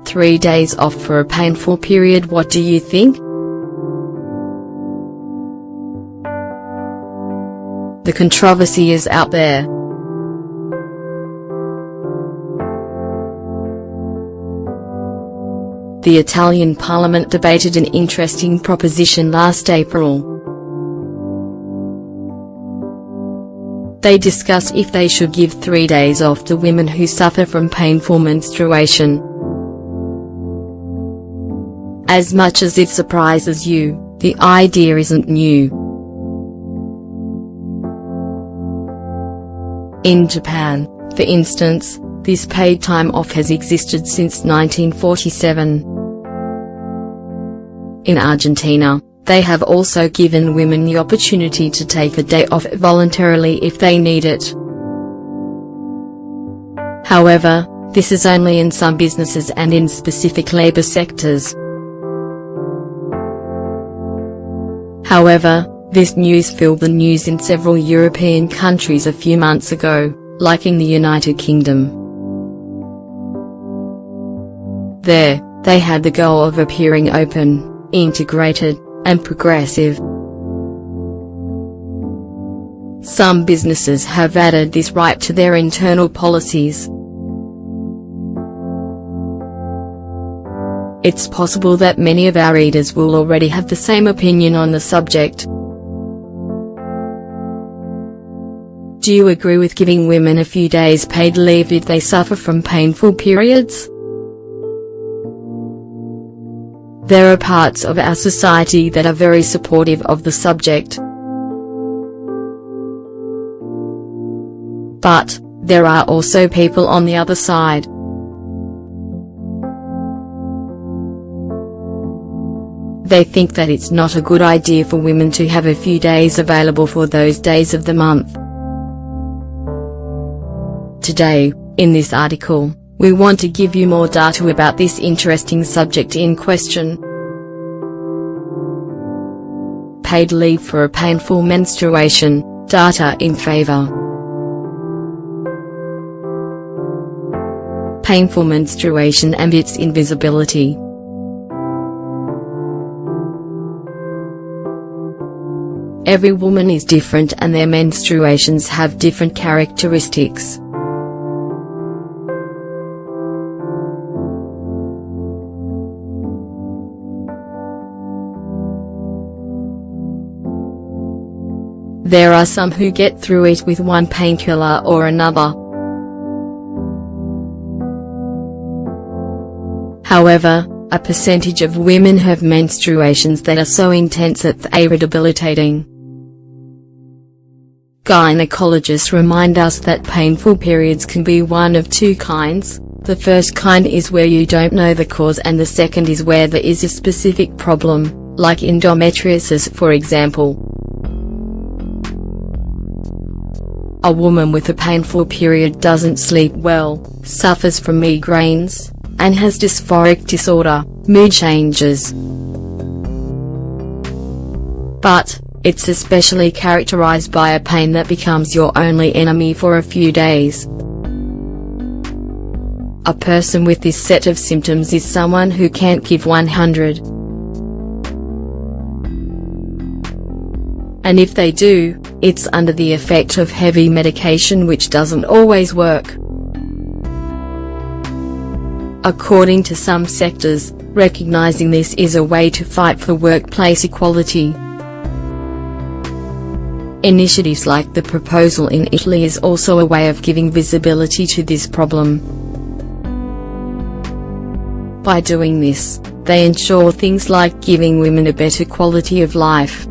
3 days off for a painful period. What do you think? The controversy is out there. The Italian parliament debated an interesting proposition last April. They discussed if they should give 3 days off to women who suffer from painful menstruation. As much as it surprises you, the idea isn't new. In Japan, for instance, this paid time off has existed since 1947. In Argentina, they have also given women the opportunity to take a day off voluntarily if they need it. However, this is only in some businesses and in specific labor sectors. However, this news filled the news in several European countries a few months ago, like in the United Kingdom. There, they had the goal of appearing open, integrated, and progressive. Some businesses have added this right to their internal policies. It's possible that many of our readers will already have the same opinion on the subject. Do you agree with giving women a few days paid leave if they suffer from painful periods? There are parts of our society that are very supportive of the subject. But, there are also people on the other side. They think that it's not a good idea for women to have a few days available for those days of the month. Today, in this article, we want to give you more data about this interesting subject in question. Paid leave for a painful menstruation, data in favor. Painful menstruation and its invisibility. Every woman is different and their menstruations have different characteristics. There are some who get through it with one painkiller or another. However, a percentage of women have menstruations that are so intense that they are debilitating. Gynecologists remind us that painful periods can be one of two kinds. The first kind is where you don't know the cause, and the second is where there is a specific problem, like endometriosis for example. A woman with a painful period doesn't sleep well, suffers from migraines, and has dysphoric disorder, mood changes. But, it's especially characterized by a pain that becomes your only enemy for a few days. A person with this set of symptoms is someone who can't give 100. And if they do, it's under the effect of heavy medication which doesn't always work. According to some sectors, recognizing this is a way to fight for workplace equality. Initiatives like the proposal in Italy is also a way of giving visibility to this problem. By doing this, they ensure things like giving women a better quality of life.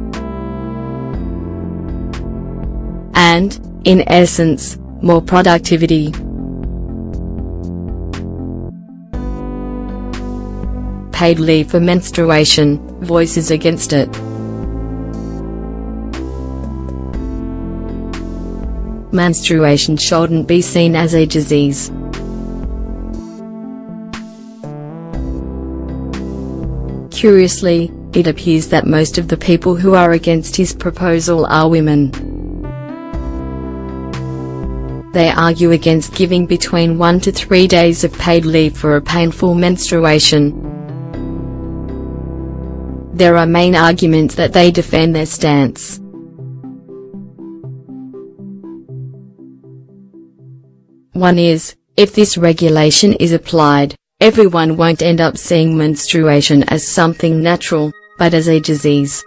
And, in essence, more productivity. Paid leave for menstruation, voices against it. Menstruation shouldn't be seen as a disease. Curiously, it appears that most of the people who are against his proposal are women. they argue against giving between 1 to 3 days of paid leave for a painful menstruation. There are main arguments that they defend their stance. One is, if this regulation is applied, everyone won't end up seeing menstruation as something natural, but as a disease.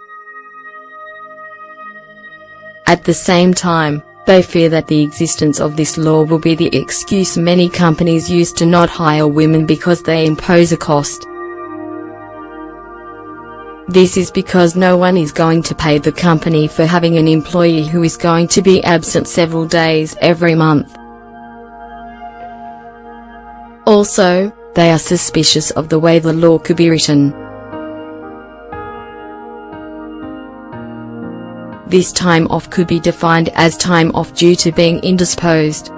At the same time, they fear that the existence of this law will be the excuse many companies use to not hire women because they impose a cost. This is because no one is going to pay the company for having an employee who is going to be absent several days every month. Also, they are suspicious of the way the law could be written. This time off could be defined as time off due to being indisposed.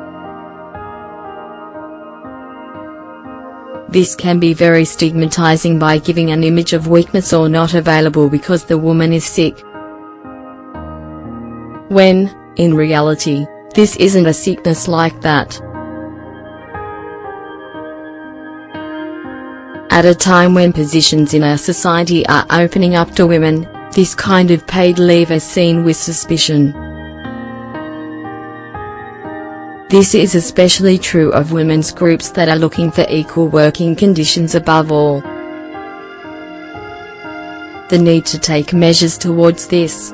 This can be very stigmatizing by giving an image of weakness or not available because the woman is sick. When, in reality, this isn't a sickness like that. At a time when positions in our society are opening up to women, this kind of paid leave is seen with suspicion. This is especially true of women's groups that are looking for equal working conditions above all. The need to take measures towards this.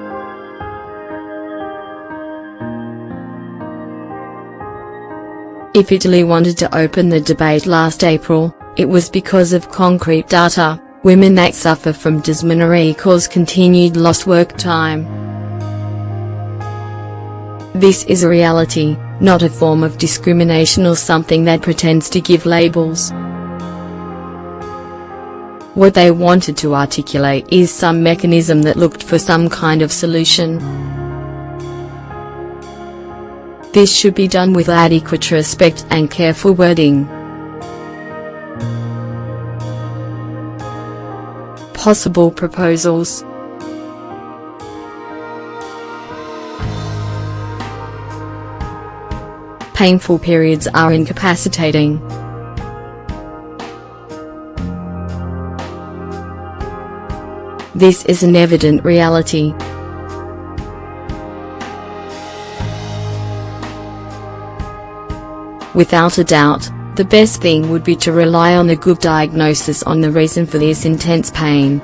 If Italy wanted to open the debate last April, it was because of concrete data. Women that suffer from dysmenorrhea cause continued lost work time. This is a reality, not a form of discrimination or something that pretends to give labels. What they wanted to articulate is some mechanism that looked for some kind of solution. This should be done with adequate respect and careful wording. Possible proposals. Painful periods are incapacitating. This is an evident reality. Without a doubt, the best thing would be to rely on a good diagnosis on the reason for this intense pain.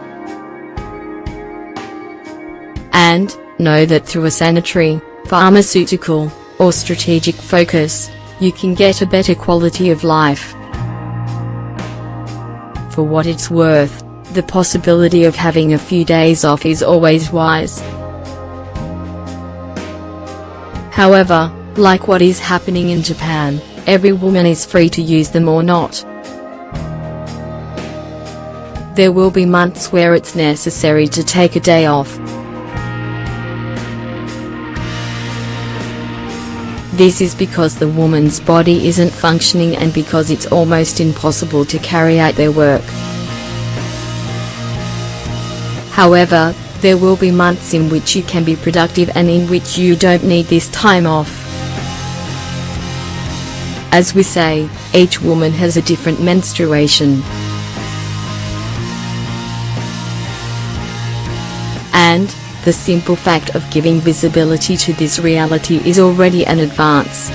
And know that through a sanitary, pharmaceutical, or strategic focus, you can get a better quality of life. For what it's worth, the possibility of having a few days off is always wise. However, like what is happening in Japan, every woman is free to use them or not. There will be months where it's necessary to take a day off. This is because the woman's body isn't functioning and because it's almost impossible to carry out their work. However, there will be months in which you can be productive and in which you don't need this time off. As we say, each woman has a different menstruation. And, the simple fact of giving visibility to this reality is already an advance.